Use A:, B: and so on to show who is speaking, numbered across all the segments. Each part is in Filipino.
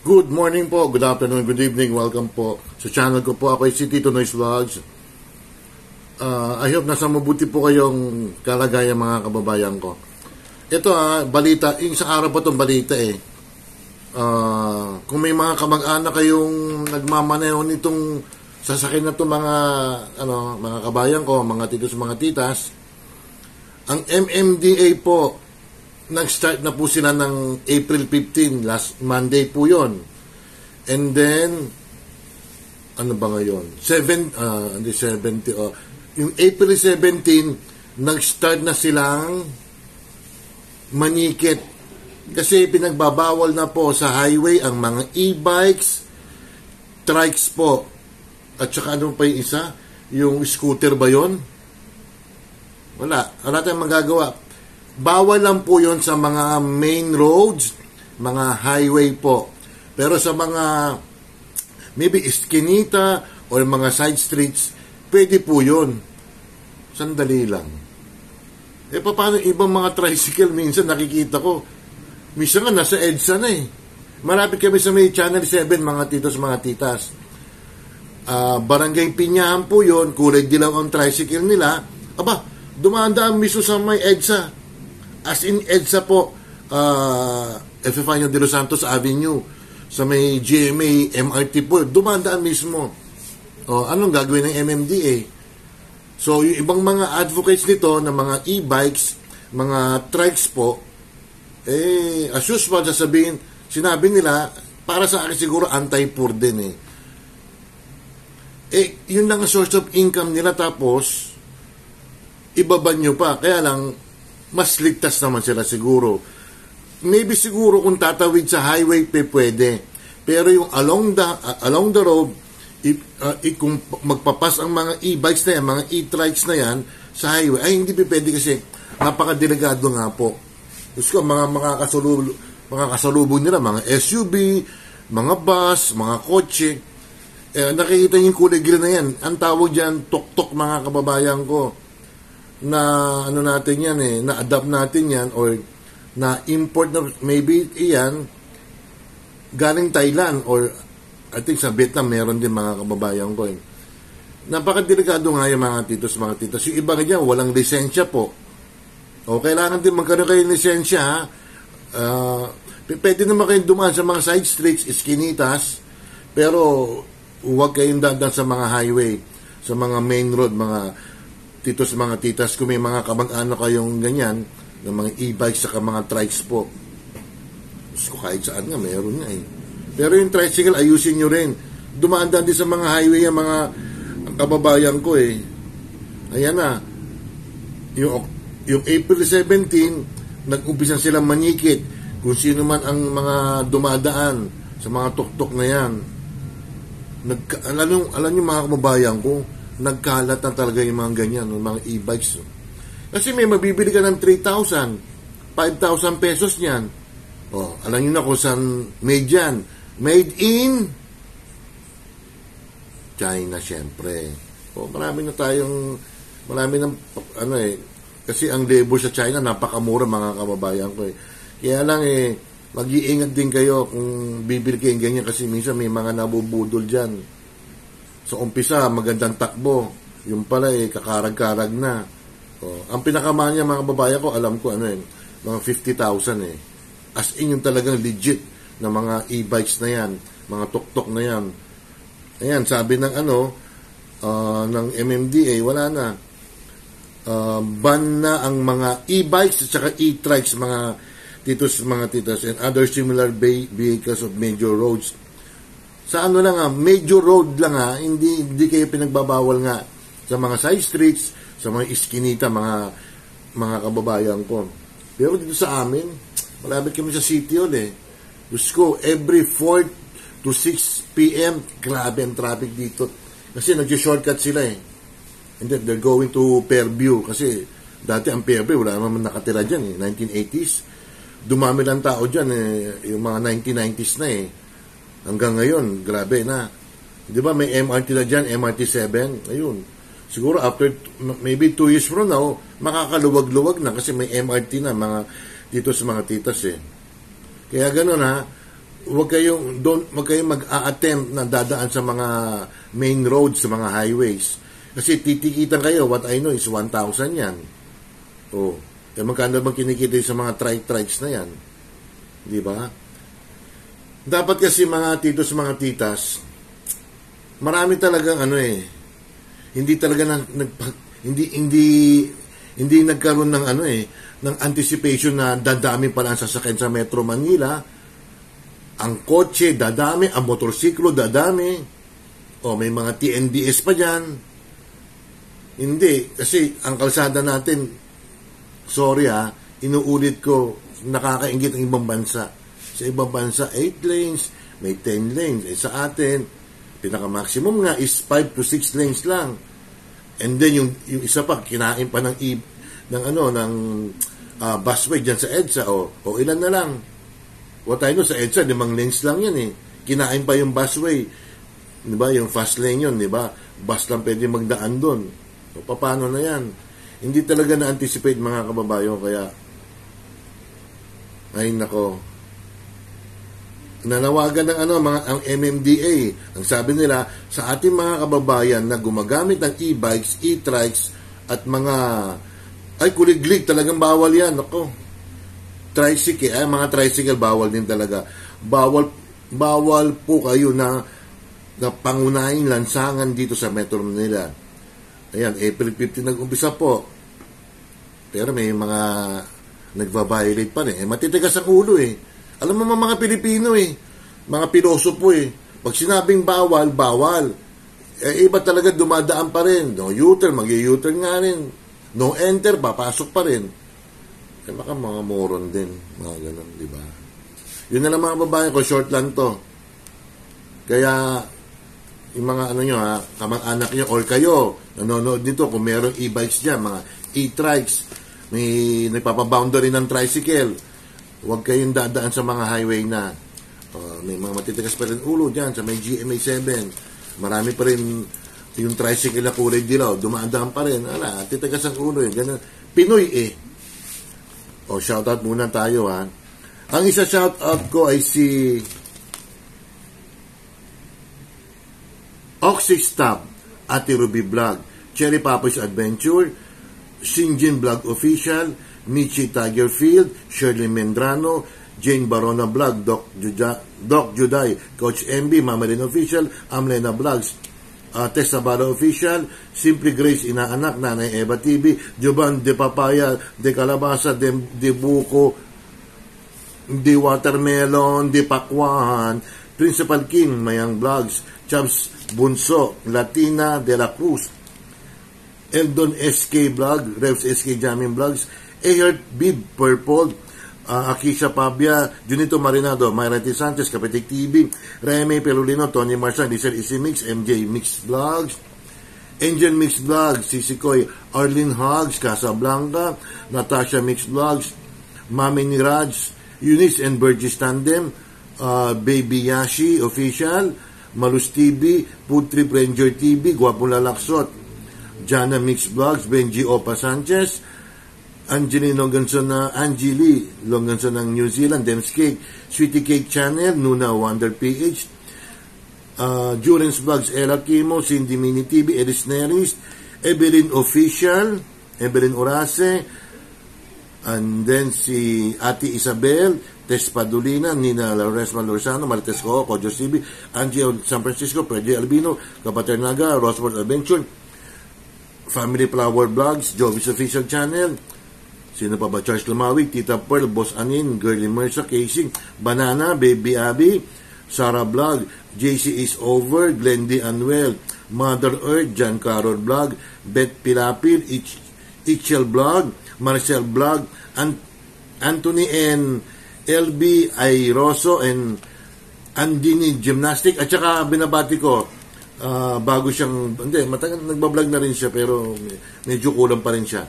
A: Good morning po, good afternoon, good evening, welcome po sa channel ko po. Ako ay si Tito Noise Vlogs. I hope nasa mabuti po kayong kalagayan mga kababayan ko. Ito balita, isang araw po itong balita kung may mga kamag-anak kayong nagmamaneho nitong sasakyan na itong mga kabayan ko, mga titos, mga titas, ang MMDA po, nag-start na po sila ng April 15, last Monday po yon. And then, ano ba ngayon? 70, yung April 17, nag-start na silang manikit. Kasi pinagbabawal na po sa highway ang mga e-bikes, trikes po. At saka ano pa yung isa? Yung scooter ba yon? Wala tayong magagawa. Bawal lang po yon sa mga main roads, mga highway po. Pero sa mga maybe iskinita or mga side streets, pwede po yon. Sandali lang. Paano ibang mga tricycle minsan nakikita ko? Minsan nga nasa EDSA na Malapit kami sa may Channel 7, mga titos, mga titas. Barangay Pinyahan po yon, kulay dilaw ang tricycle nila. Dumaan-daan mismo sa may EDSA. As in EDSA po, Epifanio de los Santos Avenue, sa may GMA MRT po, dumaan-daan mismo. Anong gagawin ng MMDA? So, yung ibang mga advocates nito na mga e-bikes, mga trikes po, as usual, sinabi nila, para sa akin siguro anti-poor din yun lang ang source of income nila, tapos ibaban nyo pa. Kaya lang, mas ligtas naman sila siguro. Maybe siguro kung tatawid sa highway pwede. Pero yung along the road, kung magpapas ang mga e-bikes na yan, mga e-trikes na yan sa highway, ay hindi pwede kasi napakadelikado nga po. Gusto ko, mga kasalubong nila, mga SUV, mga bus, mga kotse. Nakikita yung kulay green na yan. Ang tawag dyan, tuk-tuk, mga kababayan ko. Na natin yan na-adapt natin yan or na-import na maybe iyan galing Thailand or I think sa Vietnam meron din, mga kababayan ko Napakadelikado nga yung mga titos, mga titas. Yung iba nga walang lisensya po. Kailangan din magkaroon kayo ng lisensya pwede naman kayong dumaan sa mga side streets, iskinitas, pero huwag kayong dadaan sa mga highway, sa mga main road, mga titos, mga titas. Kung may mga kamag-anak kayong ganyan, ng mga e-bikes saka mga trikes po, kahit saan nga, meron nga Pero yung tricycle, ayusin nyo rin. Dumaan-daan din sa mga highway ang mga kababayan ko Ayan na. Yung April 17, nag-umpisan silang manikit. Kung sino man ang mga dumadaan sa mga tuktok na yan. Alam nyo mga kababayan ko, nagkalat na talaga yung mga ganyan, yung mga e-bikes. Kasi may mabibili ka ng 3,000, 5,000 pesos niyan. Alam nyo na kung saan made yan. Made in China, syempre. Marami kasi ang labor sa China, napakamura, mga kababayan ko Kaya lang mag-iingat din kayo kung bibili kayo ganyan kasi minsan may mga nabubudol dyan. So, umpisa, magandang takbo. Yung pala, kakarag-karag na. Ang pinakamahal niya, mga babae ko, alam ko, mga 50,000 As in, yung talagang legit na mga e-bikes na yan, mga tuk-tuk na yan. Ayan, sabi ng ng MMDA, wala na. Ban na ang mga e-bikes at saka e-trikes, mga titos, mga titas, and other similar vehicles of major roads. Sa major road lang hindi kayo pinagbabawal nga sa mga side streets, sa mga iskinita, mga kababayan ko. Pero dito sa amin, malapit kami sa City Hall Diyos ko, every 4 to 6 p.m., grabe ang traffic dito. Kasi nag-shortcut sila And then they're going to Fairview. Kasi dati ang Fairview, wala naman nakatira dyan 1980s. Dumami lang tao dyan yung mga 1990s na Hanggang ngayon, grabe na. Di ba may MRT na dyan, MRT 7? Ayun. Siguro after maybe 2 years from now, makakaluwag-luwag na kasi may MRT na mga dito sa mga titas Kaya gano'n wag kayong mag-a-attempt na dadaan sa mga main roads, sa mga highways. Kasi titikitan kayo, what I know is 1,000 yan. Oh, magkano bang kinikita sa mga trikes na yan? Di ba? Dapat kasi mga titos, mga titas, marami talagang hindi talaga hindi nagkaroon ng ng anticipation na dadami pala ang sasakyan sa Metro Manila. Ang kotse dadami, ang motorsiklo dadami. O may mga TNDS pa diyan. Hindi kasi ang kalsada natin, sorry inuulit ko, nakakainggit ang ibang bansa. Sa ibang bansa 8 lanes, may 10 lanes. Sa atin, pinaka-maximum nga is 5 to 6 lanes lang. And then yung isa pa kinain pa ng busway diyan sa EDSA o ilan na lang. What I know sa EDSA 5 lanes lang yan Kinain pa yung busway. 'Di ba? Yung fast lane yun, 'di ba? Bus lang pwede magdaan doon. So paano na yan? Hindi talaga na-anticipate mga kababayan, kaya ay nako. Nanawagan ng ang MMDA. Ang sabi nila sa ating mga kababayan na gumagamit ng e-bikes, e-trikes at mga kuliglig, talagang bawal yan. Nako. Mga tricycle bawal din talaga. Bawal po kayo na pangunahing lansangan dito sa Metro Manila. Ayan, April 15 nag-umpisa po. Pero may mga nagva-violate pa rin. Matitigas ang ulo Alam mo mga Pilipino mga piloso po Pag sinabing bawal, bawal. Iba talaga dumadaan pa rin. No U-turn, mag-U-turn nga rin. No enter, papasok pa rin. Baka mga moron din. Mga ganun, di ba? Yun na lang mga babae ko, short lang to. Kaya, yung mga kamang-anak nyo, or kayo, nanonood nito, kung meron e-bikes dyan, mga e-trikes, may nagpapaboundary ng tricycle, huwag kayong dadaan sa mga highway na may mga matitigas pa rin ulo dyan sa may GMA 7. Marami pa rin yung tricycle na kulay dilaw, dumaan pa rin. Titigas ang ulo ganun. Pinoy shoutout muna tayo Ang isa shoutout ko ay si Oxystab, Ate Ruby Vlog, Cherry Papa's Adventure, Shinjin Vlog Official, Michi Tigerfield, Shirley Mendrano, Jane Barona Vlog, Doc Juday, Coach MB, Mamalin Official, Amlena Vlogs, Tessa Bala Official, Simply Grace Inaanak, Nanay Eva TV, Jovan de Papaya, de Calabasa, de Buko, de Watermelon, de Pakwan, Principal King, Mayang Vlogs, Chubs Bunso, Latina de la Cruz, Eldon SK Vlog, Revs SK Jamming Vlogs, Ehert Bib Purple, Akisha Pabia, Junito Marinado, Mayrati Sanchez, Kapitik TV, Remy Pelulino, Tony Marsan, Diesel Easy Mix, MJ Mix Vlogs, Angel Mix Vlogs, Sisikoy, Arlene Hogs, Casablanca, Natasha Mix Vlogs, Mami ni Raj, Eunice and Burgess Tandem, Baby Yashi Official, Malus TV, Food Trip Ranger TV, Guwapong Lalaksot, Jana Mix Vlogs, Benji Opa Sanchez, Angeline Longanson ng New Zealand, Dems Cake, Sweetie Cake Channel, Nuna Wonder PH, Juren's Vlogs, Ella Kimo, Cindy Mini TV, Eris Neris, Evelyn Official, Evelyn Orase, and then si Ate Isabel, Tess Padulina, Nina Lauresma Lorzano, Marites Coco, Jose CB, Angie San Francisco, Pedro Albino, Kapaternaga, Roswell Adventure, Family Flower Vlogs, Jovis Official Channel, sino pa ba? Charles Lamawi, Tita Pearl, Boss Anin, Girlie Mersa, Casing, Banana, Baby Abby, Sarah Vlog, JC is Over, Glendy Anuel, Mother Earth, John Carol Vlog, Beth Pilapil, Ichel Vlog, Marcel Vlog, Anthony N. LB Airoso, and Andini Gymnastic, at saka binabati ko, bago siyang, matagal nagbablog na rin siya, pero medyo kulang pa rin siya.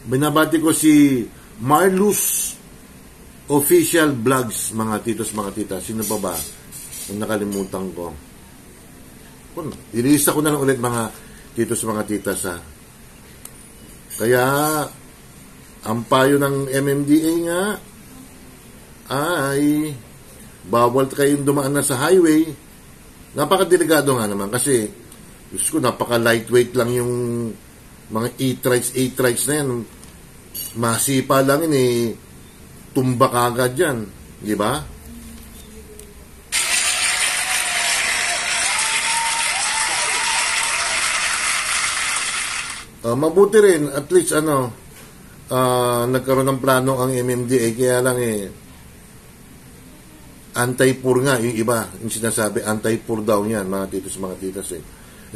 A: Binabati ko si Marlus Official Vlogs, mga titos, mga tita. Sino pa ba? Ang nakalimutan ko. Ililista ko na lang ulit mga titos, mga titas Kaya, ang payo ng MMDA nga ay bawal kayong dumaan na sa highway. Napakadelikado nga naman kasi, Diyos ko, napaka-lightweight lang yung mga A-trikes na yan. Masipa lang yun tumba kagad yan. Di ba? Mabuti rin, at least nagkaroon ng plano ang MMDA, kaya lang anti-poor nga yung iba, yung sinasabi, anti-poor daw yan, mga titos.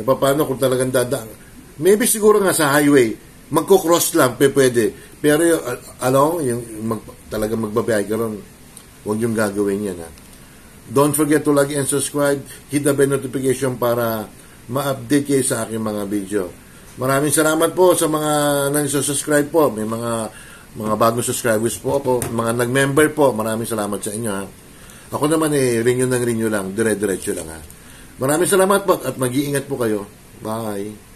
A: Paano kung talagang dadaan? Maybe siguro nga sa highway, magko-cross lang, pwede. Pero talagang magbabiyahe ka ron, huwag yung gagawin yan. Ha? Don't forget to like and subscribe, hit the bell notification para ma-update kayo sa aking mga video. Maraming salamat po sa mga nang-subscribe po. May mga bagong subscribers po ako. Mga nag-member po. Maraming salamat sa inyo. Ha? Ako naman renew lang. Dire-diretso lang. Ha? Maraming salamat po at mag-iingat po kayo. Bye.